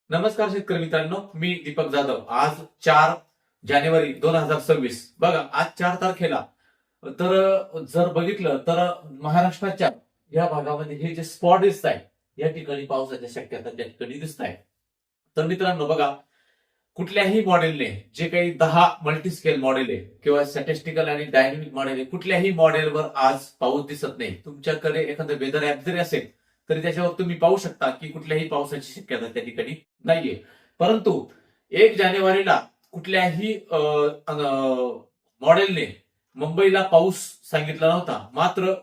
नमस्कार शेतकरी मित्रांनो, मी दीपक जाधव. आज 4 जानेवारी 2026. बघा, आज 4 तारखेला जर बघितलं तर महाराष्ट्राच्या या भागामध्ये हे जे स्पॉट दिसत आहे, या ठिकाणी पावसाच्या शक्यता त्या ठिकाणी दिसत आहे. तर मित्रांनो बघा, कुठल्याही मॉडेलने जे काही 10 मल्टीस्केल मॉडेल आहे किंवा स्टॅटिस्टिकल आणि डायनेमिक मॉडेल आहे, कुठल्याही मॉडेलवर आज पाऊस दिसत नाही. तुमच्याकडे एखादं वेदर ऍप जरी असेल तरी त्याच्यावर तुम्ही पाहू शकता की कुठल्याही पावसाची शक्यता त्या ठिकाणी नाहीये. परंतु 1 जानेवारीला कुठल्याही मॉडेलने मुंबईला पाऊस सांगितला नव्हता. मात्र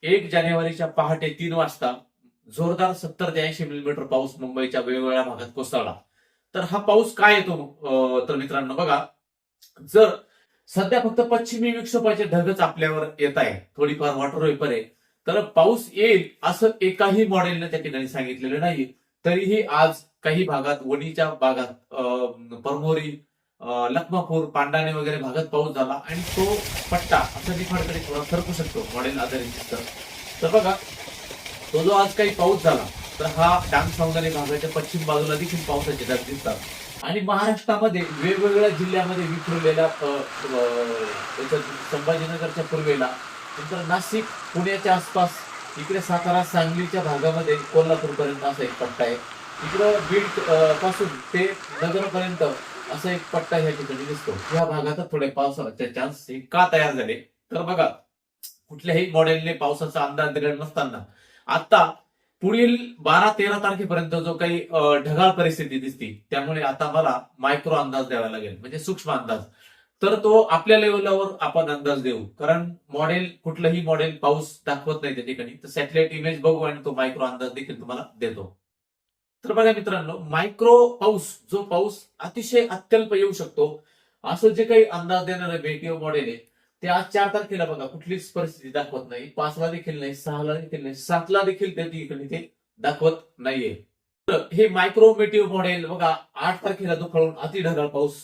1 जानेवारीच्या पहाटे 3 वाजता जोरदार 70 ते 80 मिलीमीटर पाऊस मुंबईच्या वेगवेगळ्या भागात कोसळला. तर हा पाऊस काय येतो? तर मित्रांनो बघा, जर सध्या फक्त पश्चिमी विक्षोभाचे ढगच आपल्यावर येत आहे, थोडीफार वॉटर वेपर आहे, तर पाऊस येईल असं एकाही मॉडेलने त्या ठिकाणी सांगितलेलं नाही. तरीही आज काही भागात, वणीच्या भागात, परमोरी, लखमापूर, पांडाणे वगैरे भागात पाऊस झाला आणि तो पट्टा असा निफाडकडे थोडा सरकू शकतो मॉडेल आधारित. तर बघा, तो जो आज काही पाऊस झाला तर हा डांग सौंदर्य भागाच्या पश्चिम बाजूला देखील पावसाचे ढग दिसतात आणि महाराष्ट्रामध्ये वेगवेगळ्या जिल्ह्यामध्ये विखुरलेल्या संभाजीनगरच्या पूर्वेला, नंतर नाशिक, पुण्याच्या आसपास, इकडे सातारा, सांगलीच्या भागामध्ये कोल्हापूर पर्यंत असा एक पट्टा आहे. इकडं बीड पासून ते नगरपर्यंत असा एक पट्टा ह्या ठिकाणी दिसतो. या भागात थोडे पावसाचे चान्स का तयार झाले? तर बघा, कुठल्याही मॉडेलने पावसाचा अंदाज दिलेला नसताना आता पुढील 12-13 तारखेपर्यंत जो काही ढगाळ परिस्थिती दिसते, त्यामुळे आता मला मायक्रो अंदाज द्यावा लागेल, म्हणजे सूक्ष्म अंदाज. तर तो आपल्या लेवलवर आपण अंदाज देऊ, कारण कुठलंही मॉडेल पाऊस दाखवत नाही त्या ठिकाणी. तर सॅटेलाइट इमेज बघू आणि तो मायक्रो अंदाज देखील तुम्हाला देतो. तर बघा मित्रांनो, मायक्रो पाऊस, जो पाऊस अतिशय अत्यल्प येऊ शकतो, असं जे काही अंदाज देणारे मेटिओ मॉडेल आहे, ते आज 4 तारखेला बघा कुठलीच परिस्थिती दाखवत नाही. 5ला देखील नाही, 6ला देखील नाही, 7ला देखील त्या ठिकाणी ते दाखवत नाहीये. तर हे मायक्रो मेटिओ मॉडेल बघा 8 तारखेला दुखाळून अति ढगाळ पाऊस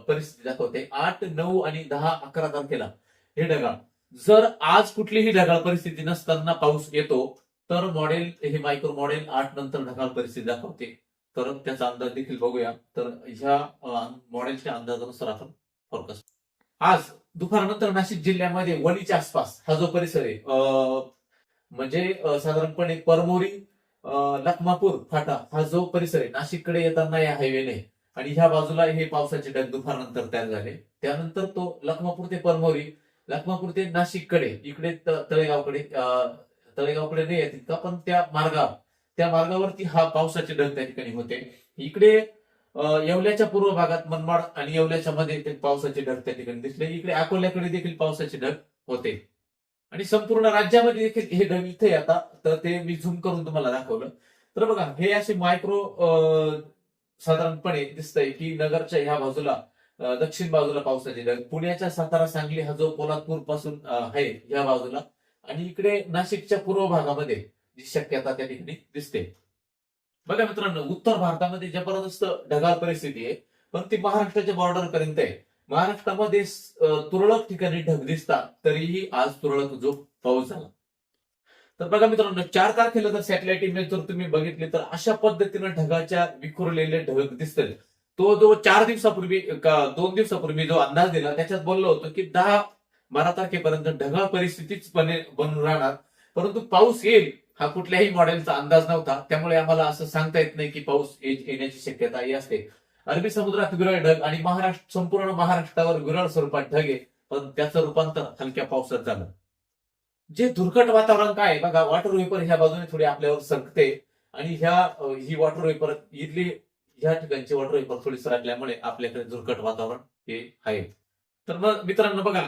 परिस्थिती दाखवते. 8, 9 आणि 10, 11 तारखेला हे ढगाळ. जर आज कुठलीही ढगाळ परिस्थिती नसताना पाऊस येतो, तर मॉडेल, हे मायक्रो मॉडेल 8 नंतर ढगाळ परिस्थिती दाखवते. तर त्याचा अंदाज देखील बघूया. तर ह्या मॉडेलच्या अंदाजानुसार आपण फोरकास्ट. आज दुपारनंतर नाशिक जिल्ह्यामध्ये वणीच्या आसपास हा जो परिसर आहे, म्हणजे साधारणपणे परमोरी, लखमापूर फाटा हा जो परिसर आहे, नाशिककडे येताना या हायवेने, आणि ह्या बाजूला हे पावसाचे ढग दुपारनंतर तयार झाले. त्यानंतर तो लखमापूर ते परमोरी, लखमापूर ते नाशिककडे, इकडे तळेगावकडे नाही येतील का, पण त्या मार्गावरती हा पावसाचे ढग त्या ठिकाणी होते. इकडे येवल्याच्या पूर्व भागात मनमाड आणि येवल्याच्या मध्ये ते पावसाचे ढग त्या ठिकाणी दिसले. इकडे अकोल्याकडे देखील पावसाचे ढग होते आणि संपूर्ण राज्यामध्ये देखील हे ढग इथे आता, तर ते मी झूम करून तुम्हाला दाखवलं. तर बघा, हे असे मायक्रो साधारणपणे दिसतंय की नगरच्या ह्या बाजूला, दक्षिण बाजूला पावसाचे ढग, पुण्याच्या सातारा, सांगली हा जो पोलादपूर पासून आहे या बाजूला, आणि इकडे नाशिकच्या पूर्व भागामध्ये जी शक्यता त्या ठिकाणी दिसते. बघा मित्रांनो, उत्तर भारतामध्ये जबरदस्त ढगाळ परिस्थिती आहे, पण ती महाराष्ट्राच्या बॉर्डर पर्यंत आहे. महाराष्ट्रामध्ये तुरळक ठिकाणी ढग दिसतात, तरीही आज तुरळक जो पाऊस झाला. तर बघा मित्रांनो, 4 तारखेला जर सॅटेलाइट इमेज जर तुम्ही बघितली तर अशा पद्धतीनं ढगाच्या विखुरलेले ढग दिसतील. तो जो 4 दिवसापूर्वी का 2 दिवसापूर्वी जो अंदाज दिला, त्याच्यात बोललो होतो की 10-12 तारखेपर्यंत ढगाळ परिस्थितीच बनून राहणार, परंतु पाऊस येईल हा कुठल्याही मॉडेलचा अंदाज नव्हता. त्यामुळे आम्हाला असं सांगता येत नाही की पाऊस येण्याची शक्यता ही असते. अरबी समुद्रात विरळ ढग आणि संपूर्ण महाराष्ट्रावर विरळ स्वरूपात ढग आहे, पण त्याचं रूपांतर हलक्या पावसात झालं. जे धुरकट वातावरण काय आहे बघा, वॉटर वेपर ह्या बाजूने थोडी आपल्यावर सरकते आणि ही वॉटर वेपर ह्या ठिकाणची वॉटर वेपर थोडी सरकल्यामुळे आपल्याकडे धुरकट वातावरण हे आहे. तर मग मित्रांनो बघा,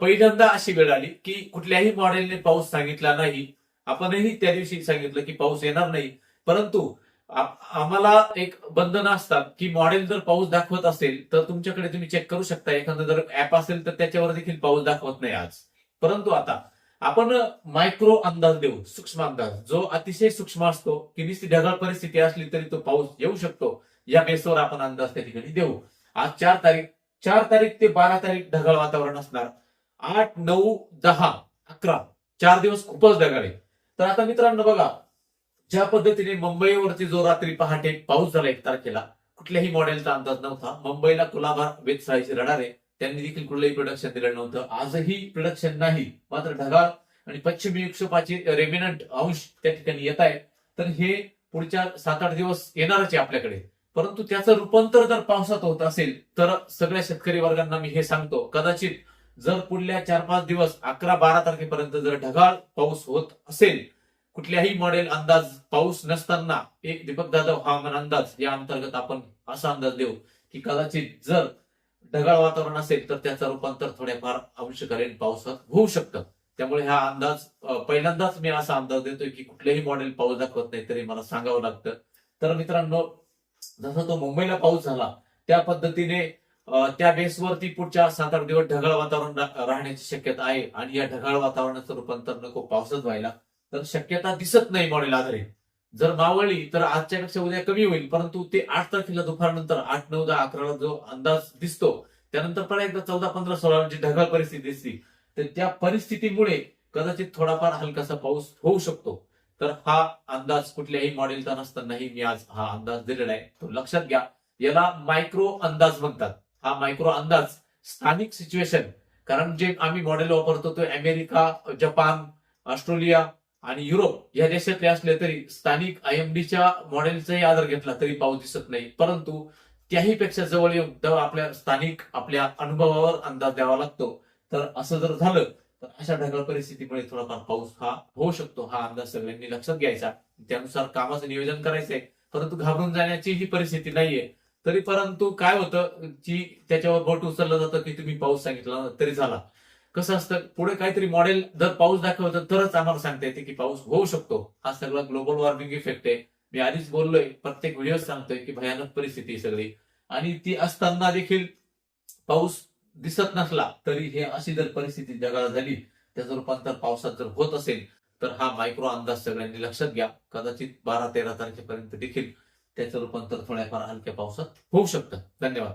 पहिल्यांदा अशी वेळ आली की कुठल्याही मॉडेलने पाऊस सांगितला नाही. आपणही त्या दिवशी सांगितलं की पाऊस येणार नाही, परंतु आम्हाला एक बंधनं असतात की मॉडेल जर पाऊस दाखवत असेल तर तुमच्याकडे तुम्ही चेक करू शकता. एखादं जर ऍप असेल तर त्याच्यावर देखील पाऊस दाखवत नाही आज. परंतु आता आपण मायक्रो अंदाज देऊ, सूक्ष्म अंदाज, जो अतिशय सूक्ष्म असतो की नुसती ढगाळ परिस्थिती असली तरी तो पाऊस येऊ शकतो, या बेसवर आपण अंदाज त्या ठिकाणी देऊ. आज 4 तारीख ते 12 तारीख ढगाळ वातावरण असणार. 8, 9, 10, 11 4 दिवस खूपच ढगाळ आहे. तर आता मित्रांनो बघा, ज्या पद्धतीने मुंबईवरती जो रात्री पहाटे पाऊस झाला 1 तारखेला, कुठल्याही मॉडेलचा अंदाज नव्हता. मुंबईला कुलाबा वेधशाळेचे रडार आहे, त्यांनी देखील कुठलंही प्रोडक्शन दिलं नव्हतं. आजही प्रोडक्शन नाही, मात्र ढगाळ आणि पश्चिमी विक्षोभाचे रेमिनंट अंश त्या ठिकाणी येत आहे. तर हे पुढच्या 7-8 दिवस येणारच आहे आपल्याकडे. परंतु त्याचं रूपांतर जर पावसात होत असेल तर सगळ्या शेतकरी वर्गांना मी हे सांगतो, कदाचित जर पुढल्या 4-5 दिवस 11-12 तारखेपर्यंत जर ढगाळ पाऊस होत असेल, कुठल्याही मॉडेल अंदाज पाऊस नसताना एक दीपक जाधव हवामान अंदाज या अंतर्गत आपण असा अंदाज देऊ की कदाचित जर ढगाळ वातावरण असेल तर त्याचं रूपांतर थोड्याफार अंशकालीन पावसात होऊ शकतं. त्यामुळे हा अंदाज पहिल्यांदाच मी असा अंदाज देतोय की कुठलेही मॉडेल पाऊस दाखवत नाही तरी मला सांगावं लागतं. तर मित्रांनो, जसा तो मुंबईला पाऊस झाला त्या पद्धतीने त्या बेसवरती पुढच्या 7-8 दिवस ढगाळ वातावरण राहण्याची शक्यता आहे. आणि या ढगाळ वातावरणाचं रूपांतर नको पावसात व्हायला तर शक्यता दिसत नाही मॉडेल आधारे. जर मावळली तर आजच्यापेक्षा उद्या कमी होईल, परंतु ते 8 तारखेला दुपारनंतर 8, 9, 10, 11ला जो अंदाज दिसतो त्यानंतर परत एकदा 14, 15, 16 जी ढगाळ परिस्थिती दिसली तर त्या परिस्थितीमुळे कदाचित थोडाफार हलकासा पाऊस होऊ शकतो. तर हा अंदाज कुठल्याही मॉडेलचा नसतानाही मी आज हा अंदाज दिलेला आहे, तो लक्षात घ्या. याला मायक्रो अंदाज म्हणतात. हा मायक्रो अंदाज स्थानिक सिच्युएशन, कारण जे आम्ही मॉडेल वापरतो तो अमेरिका, जपान, ऑस्ट्रेलिया आणि युरोप या देशातले असले तरी स्थानिक आयएमडीच्या मॉडेलचाही आधार घेतला तरी पाऊस दिसत नाही. परंतु त्याही पेक्षा जवळ येऊन तेव्हा आपल्या स्थानिक आपल्या अनुभवावर अंदाज द्यावा लागतो. तर असं जर झालं तर अशा ढगाळ परिस्थितीमुळे थोडाफार पाऊस हा होऊ शकतो. हा अंदाज सगळ्यांनी लक्षात घ्यायचा, त्यानुसार कामाचं नियोजन करायचंय. परंतु घाबरून जाण्याची ही परिस्थिती नाहीये. तरी परंतु काय होतं की त्याच्यावर बोट उचललं जातं की तुम्ही पाऊस सांगितला तरी झाला. कसं असतं, पुढे काहीतरी मॉडेल जर पाऊस दाखवतं तरच आम्हाला सांगता येते की पाऊस होऊ शकतो. हा सगळा ग्लोबल वॉर्मिंग इफेक्ट आहे. मी आधीच बोललोय, प्रत्येक व्हिडिओ सांगतोय की भयानक परिस्थिती आहे सगळी. आणि ती असताना देखील पाऊस दिसत नसला तरी हे अशी जर परिस्थिती जगाला झाली, त्याचं रूपांतर पावसात जर होत असेल तर हा मायक्रो अंदाज सगळ्यांनी लक्षात घ्या. कदाचित 12-13 तारखेपर्यंत देखील त्याचं रूपांतर थोड्याफार हलक्या पावसात होऊ शकतं. धन्यवाद.